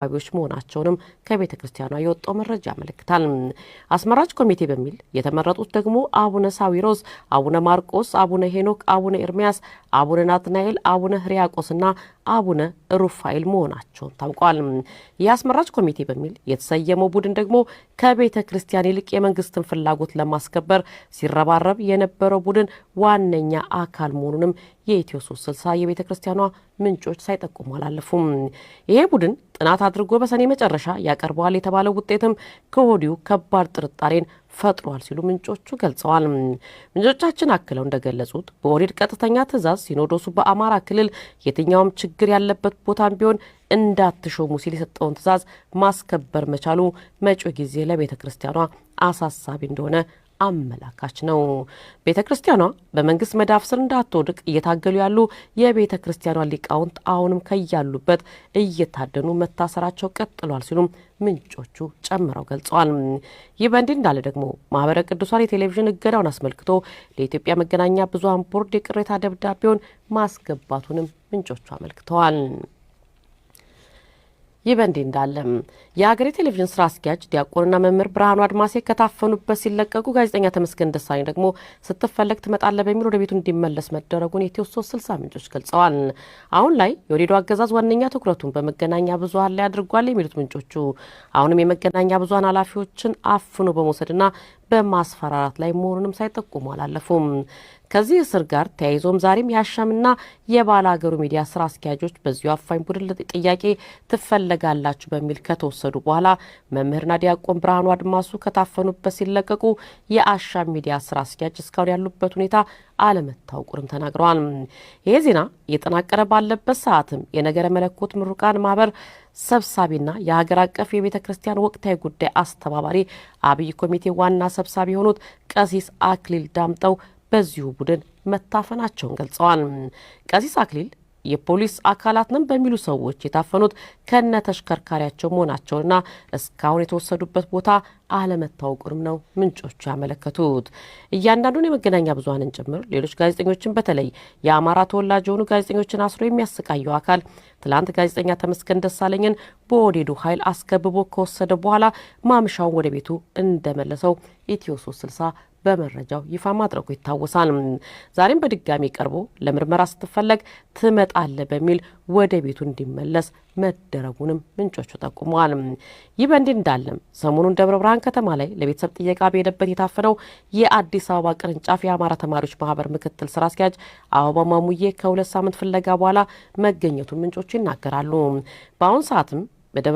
አቢዎች መሆናቸውንም ከቤተ ክርስቲያኗ የወጣው መረጃ ያመለክታል። አስመራጭ ኮሚቴ በሚል የተመረጡት ደግሞ አቡነ ሳዊሮስ፣ አቡነ ማርቆስ፣ አቡነ ሄኖክ፣ አቡነ ኤርሚያስ፣ አቡነ ናትናኤል፣ አቡነ ሕርያቆስና አቡነ ሩፋኤል መሆናቸውን ታውቋል። የአስመራጭ ኮሚቴ በሚል የተሰየመው ቡድን ደግሞ ከቤተ ክርስቲያን ይልቅ የመንግስትን ፍላጎት ለማስከበር ሲረባረብ የነበረው ቡድን ዋነኛ አካል መሆኑንም የኢትዮ 360 የቤተ ክርስቲያኗ ምንጮች ሳይጠቁሙ አላለፉም። ይሄ ቡድን ጥናት አድርጎ በሰኔ መጨረሻ ያቀርበዋል የተባለው ውጤትም ከወዲሁ ከባድ ጥርጣሬን ፈጥሯል ሲሉ ምንጮቹ ገልጸዋል። ምንጮቻችን አክለው እንደገለጹት በኦህዴድ ቀጥተኛ ትዕዛዝ ሲኖዶሱ በአማራ ክልል የትኛውም ችግር ያለበት ቦታም ቢሆን እንዳትሾሙ ሲል የሰጠውን ትዕዛዝ ማስከበር መቻሉ መጪው ጊዜ ለቤተ ክርስቲያኗ አሳሳቢ እንደሆነ አመላካች ነው። ቤተ ክርስቲያኗ በመንግስት መዳፍ ስር እንዳትወድቅ እየታገሉ ያሉ የቤተ ክርስቲያኗ ሊቃውንት አሁንም ከያሉበት እየታደኑ መታሰራቸው ቀጥሏል ሲሉም ምንጮቹ ጨምረው ገልጸዋል። ይህ በእንዲህ እንዳለ ደግሞ ማህበረ ቅዱሳን የቴሌቪዥን እገዳውን አስመልክቶ ለኢትዮጵያ መገናኛ ብዙሃን ቦርድ የቅሬታ ደብዳቤውን ማስገባቱንም ምንጮቹ አመልክተዋል። ይህ በእንዲህ እንዳለ የሀገሬ ቴሌቪዥን ስራ አስኪያጅ ዲያቆንና መምህር ብርሃኑ አድማሴ ከታፈኑበት ሲለቀቁ ጋዜጠኛ ተመስገን ደሳለኝ ደግሞ ስትፈለግ ትመጣለህ በሚል ወደ ቤቱ እንዲመለስ መደረጉን የኢትዮ 360 ምንጮች ገልጸዋል። አሁን ላይ የኦህዴዱ አገዛዝ ዋነኛ ትኩረቱን በመገናኛ ብዙሃን ላይ አድርጓል የሚሉት ምንጮቹ አሁንም የመገናኛ ብዙሃን ኃላፊዎችን አፍኖ በመውሰድና በማስፈራራት ላይ መሆኑንም ሳይጠቁሙ አላለፉም። ከዚህ እስር ጋር ተያይዞም ዛሬም የአሻምና የባለ ሀገሩ ሚዲያ ስራ አስኪያጆች በዚሁ አፋኝ ቡድን ጥያቄ ትፈለጋላችሁ በሚል ከተወሰዱ በኋላ መምህርና ዲያቆን ብርሃኑ አድማሱ ከታፈኑበት ሲለቀቁ የአሻም ሚዲያ ስራ አስኪያጅ እስካሁን ያሉበት ሁኔታ አለመታወቁንም ተናግረዋል። ይህ ዜና እየጠናቀረ ባለበት ሰዓትም የነገረ መለኮት ምሩቃን ማህበር ሰብሳቢና የሀገር አቀፍ የቤተ ክርስቲያን ወቅታዊ ጉዳይ አስተባባሪ አብይ ኮሚቴ ዋና ሰብሳቢ የሆኑት ቀሲስ አክሊል ዳምጠው በዚሁ ቡድን መታፈናቸውን ገልጸዋል። ቀሲስ አክሊል የፖሊስ አካላት ነን በሚሉ ሰዎች የታፈኑት ከነ ተሽከርካሪያቸው መሆናቸውና እስካሁን የተወሰዱበት ቦታ አለመታወቁንም ነው ምንጮቹ ያመለከቱት። እያንዳንዱን የመገናኛ ብዙሃንን ጭምር ሌሎች ጋዜጠኞችን በተለይ የአማራ ተወላጅ የሆኑ ጋዜጠኞችን አስሮ የሚያሰቃየው አካል ትላንት ጋዜጠኛ ተመስገን ደሳለኝን በኦህዴዱ ኃይል አስከብቦ ከወሰደ በኋላ ማምሻውን ወደ ቤቱ እንደመለሰው ኢትዮ 360 በመረጃው ይፋ ማድረጉ ይታወሳል። ዛሬም በድጋሚ ቀርቦ ለምርመራ ስትፈለግ ትመጣለህ በሚል ወደ ቤቱ እንዲመለስ መደረጉንም ምንጮቹ ጠቁመዋል። ይህ በእንዲህ እንዳለም ሰሞኑን ደብረ ብርሃን ከተማ ላይ ለቤተሰብ ጥየቃ በሄደበት የታፈነው የአዲስ አበባ ቅርንጫፍ የአማራ ተማሪዎች ማህበር ምክትል ስራ አስኪያጅ አበባ ማሙዬ ከ2 ሳምንት ፍለጋ በኋላ መገኘቱን ምንጮቹ ይናገራሉ። በአሁኑ ሰዓትም